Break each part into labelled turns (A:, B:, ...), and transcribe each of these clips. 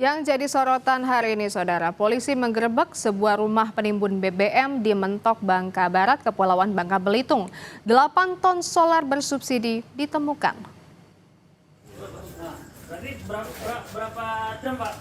A: Yang jadi sorotan hari ini, Saudara, polisi menggerebek sebuah rumah penimbun BBM di Mentok, Bangka Barat, Kepulauan Bangka Belitung. 8 ton solar bersubsidi ditemukan.
B: Berarti berapa jam, Pak?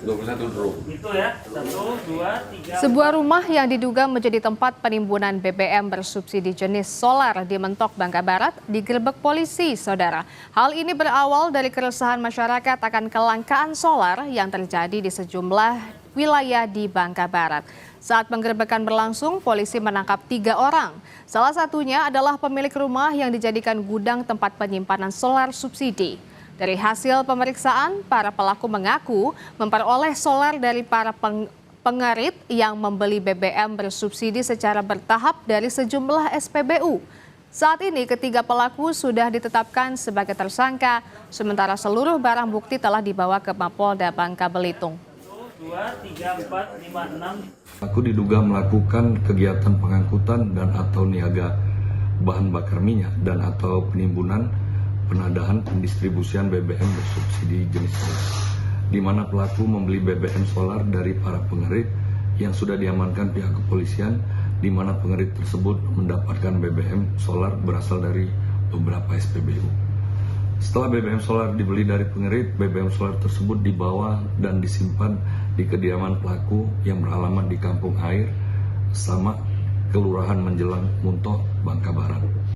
C: 21 drum.
B: Itu ya, 1, 2, 3.
A: Sebuah rumah yang diduga menjadi tempat penimbunan BBM bersubsidi jenis solar di Mentok, Bangka Barat digerebek polisi, Saudara. Hal ini berawal dari keresahan masyarakat akan kelangkaan solar yang terjadi di sejumlah wilayah di Bangka Barat. Saat penggerebekan berlangsung, polisi menangkap 3 orang. Salah satunya adalah pemilik rumah yang dijadikan gudang tempat penyimpanan solar subsidi. Dari hasil pemeriksaan, para pelaku mengaku memperoleh solar dari para pengerit yang membeli BBM bersubsidi secara bertahap dari sejumlah SPBU. Saat ini ketiga pelaku sudah ditetapkan sebagai tersangka, sementara seluruh barang bukti telah dibawa ke Mapolda Bangka Belitung.
B: 2, 3, 4, 5, 6.
C: Pelaku diduga melakukan kegiatan pengangkutan dan atau niaga bahan bakar minyak dan atau penimbunan, penadahan, pendistribusian BBM bersubsidi jenis solar, di mana pelaku membeli BBM solar dari para pengerit yang sudah diamankan pihak kepolisian, di mana pengerit tersebut mendapatkan BBM solar berasal dari beberapa SPBU. Setelah BBM solar dibeli dari pengerit, BBM solar tersebut dibawa dan disimpan di kediaman pelaku yang beralamat di Kampung Air, Samak, Kelurahan Menjelang, Muntok, Bangka Barat.